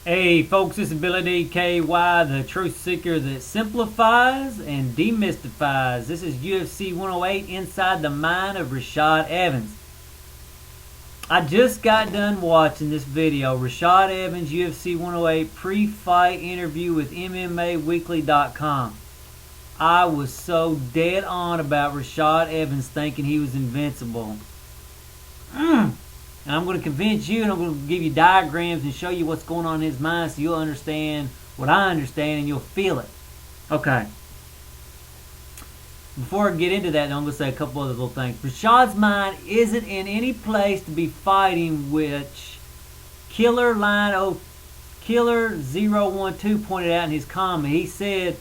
Hey folks, this is Billy DKY, the truth seeker that simplifies and demystifies. This is UFC 108 inside the mind of Rashad Evans. I just got done watching this video, Rashad Evans UFC 108 pre-fight interview with MMAweekly.com. I was so dead on about Rashad Evans thinking he was invincible. And I'm going to convince you, and I'm going to give you diagrams and show you what's going on in his mind so you'll understand what I understand and you'll feel it. Okay. Before I get into that, I'm going to say a couple other little things. Rashad's mind isn't in any place to be fighting, which Killer012 pointed out in his comment. He said,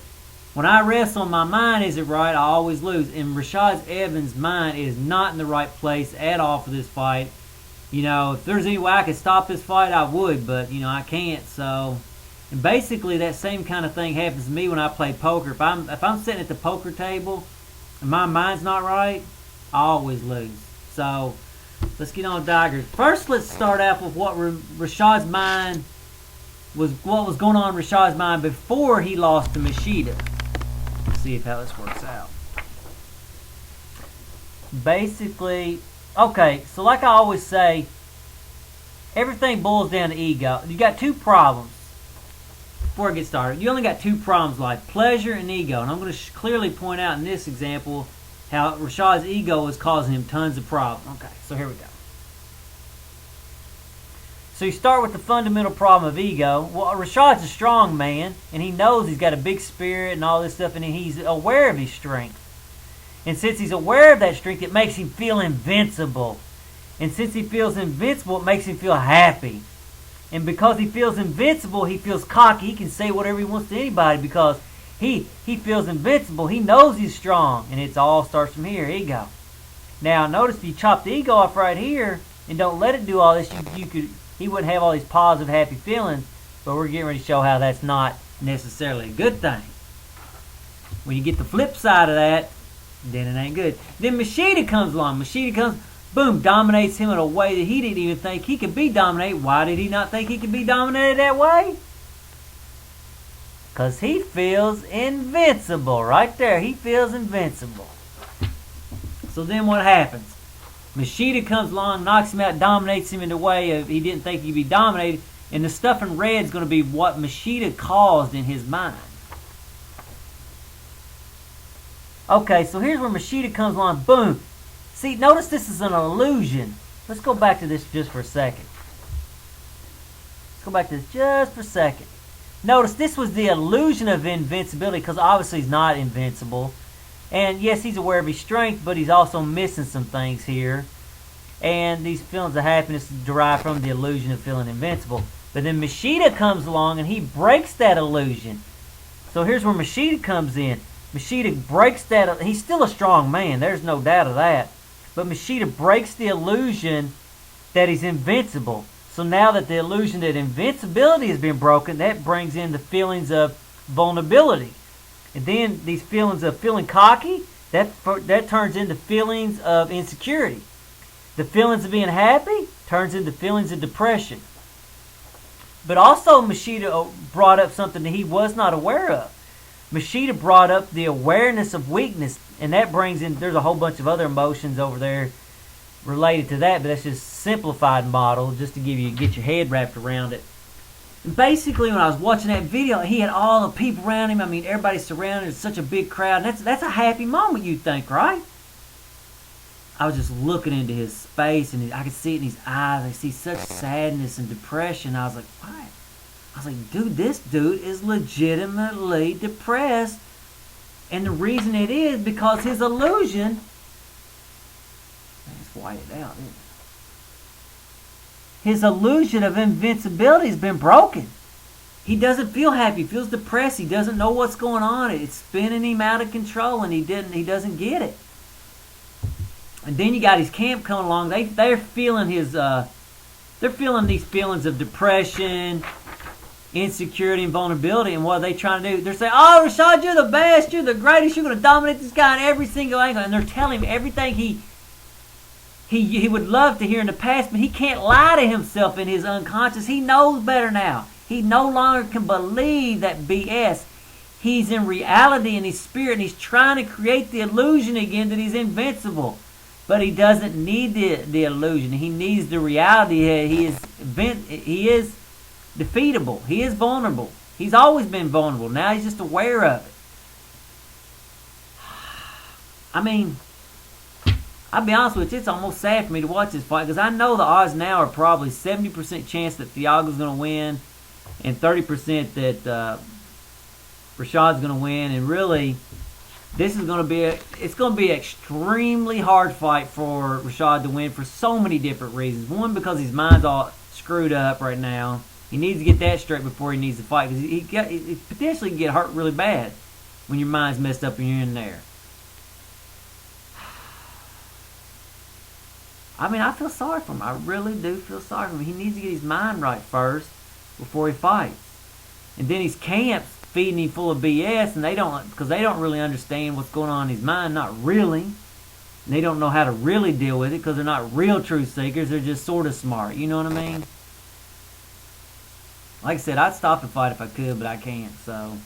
when I wrestle, my mind isn't right, I always lose. And Rashad Evans' mind is not in the right place at all for this fight. You know, if there's any way I could stop this fight, I would, but, you know, I can't. So, and basically that same kind of thing happens to me when I play poker. If I'm sitting at the poker table and my mind's not right, I always lose. So, let's get on diagrams. First, let's start out with what Rashad's mind was, what was going on in Rashad's mind before he lost to Machida. Let's see how this works out. Basically, okay, so like I always say, everything boils down to ego. You got two problems before I get started. You only got two problems, like pleasure and ego. And I'm going to clearly point out in this example how Rashad's ego is causing him tons of problems. Okay, so here we go. So you start with the fundamental problem of ego. Well, Rashad's a strong man, and he knows he's got a big spirit and all this stuff, and he's aware of his strength. And since he's aware of that strength, it makes him feel invincible. And since he feels invincible, it makes him feel happy. And because he feels invincible, he feels cocky. He can say whatever he wants to anybody because he feels invincible. He knows he's strong. And it all starts from here, ego. Now, notice if you chop the ego off right here and don't let it do all this, he wouldn't have all these positive, happy feelings. But we're getting ready to show how that's not necessarily a good thing. When you get the flip side of that, then it ain't good. Then Machida comes along. Machida comes, boom, dominates him in a way that he didn't even think he could be dominated. Why did he not think he could be dominated that way? Because he feels invincible. Right there, he feels invincible. So then what happens? Machida comes along, knocks him out, dominates him in the way of he didn't think he'd be dominated. And the stuff in red is going to be what Machida caused in his mind. Okay, so here's where Machida comes along. Boom. See, notice this is an illusion. Let's go back to this just for a second. Let's go back to this just for a second. Notice this was the illusion of invincibility because obviously he's not invincible. And yes, he's aware of his strength, but he's also missing some things here. And these feelings of happiness derive from the illusion of feeling invincible. But then Machida comes along and he breaks that illusion. So here's where Machida comes in. Machida breaks that. He's still a strong man. There's no doubt of that. But Machida breaks the illusion that he's invincible. So now that the illusion that invincibility has been broken, that brings in the feelings of vulnerability. And then these feelings of feeling cocky, that turns into feelings of insecurity. The feelings of being happy turns into feelings of depression. But also Machida brought up something that he was not aware of. Machida brought up the awareness of weakness, and that brings in, there's a whole bunch of other emotions over there related to that, but that's just simplified model just to get your head wrapped around it. And basically, when I was watching that video, he had all the people around him. I mean, everybody surrounded. It's such a big crowd. And that's a happy moment, you'd think, right? I was just looking into his space, and I could see it in his eyes. I see such sadness and depression. I was like, why? I was like, dude, this dude is legitimately depressed. And the reason it is because his illusion, let's white it out, isn't it? His illusion of invincibility has been broken. He doesn't feel happy. He feels depressed. He doesn't know what's going on. It's spinning him out of control, and he doesn't get it. And then you got his camp coming along. They're feeling they're feeling these feelings of depression, insecurity, and vulnerability. And what are they trying to do? They're saying, "Oh, Rashad, you're the best. You're the greatest. You're going to dominate this guy in every single angle." And they're telling him everything he would love to hear in the past, but he can't lie to himself in his unconscious. He knows better now. He no longer can believe that BS. He's in reality in his spirit, and he's trying to create the illusion again that he's invincible. But he doesn't need the illusion. He needs the reality. He is defeatable. He is vulnerable. He's always been vulnerable. Now he's just aware of it. I mean, I'll be honest with you, it's almost sad for me to watch this fight because I know the odds now are probably 70% chance that Thiago's going to win and 30% that Rashad's going to win. And really, this is going to be it's going to be an extremely hard fight for Rashad to win for so many different reasons. One, because his mind's all screwed up right now. He needs to get that straight before he needs to fight because he potentially can get hurt really bad when your mind's messed up and you're in there. I mean, I feel sorry for him. I really do feel sorry for him. He needs to get his mind right first before he fights. And then his camp's feeding him full of BS, and because they don't really understand what's going on in his mind. Not really. And they don't know how to really deal with it because they're not real truth seekers. They're just sort of smart. You know what I mean? Like I said, I'd stop the fight if I could, but I can't. So,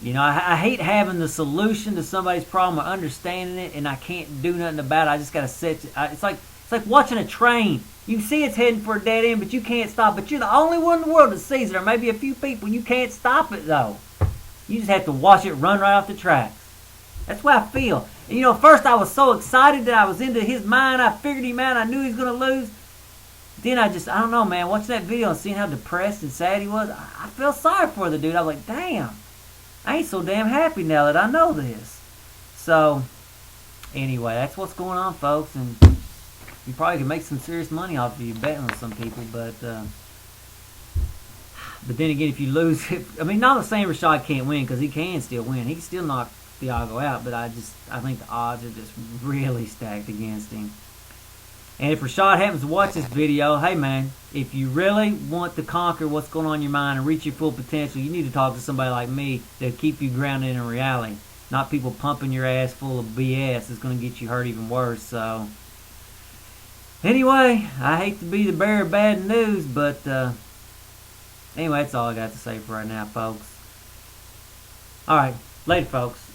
you know, I hate having the solution to somebody's problem or understanding it, and I can't do nothing about it. I just got to sit. It's like watching a train. You see it's heading for a dead end, but you can't stop it. You're the only one in the world that sees it, or maybe a few people. You can't stop it, though. You just have to watch it run right off the tracks. That's what I feel. And, you know, first I was so excited that I was into his mind. I figured him out. I knew he was going to lose. Then I don't know, man. Watching that video and seeing how depressed and sad he was, I felt sorry for the dude. I was like, damn. I ain't so damn happy now that I know this. So, anyway, that's what's going on, folks. And you probably can make some serious money off of you betting on some people. But then again, if you lose, I mean, not saying Rashad can't win because he can still win. He can still knock Thiago out. But I think the odds are just really stacked against him. And if Rashad happens to watch this video, hey man, if you really want to conquer what's going on in your mind and reach your full potential, you need to talk to somebody like me to keep you grounded in reality. Not people pumping your ass full of BS. It's going to get you hurt even worse. So, anyway, I hate to be the bearer of bad news, but anyway, that's all I got to say for right now, folks. Alright, later, folks.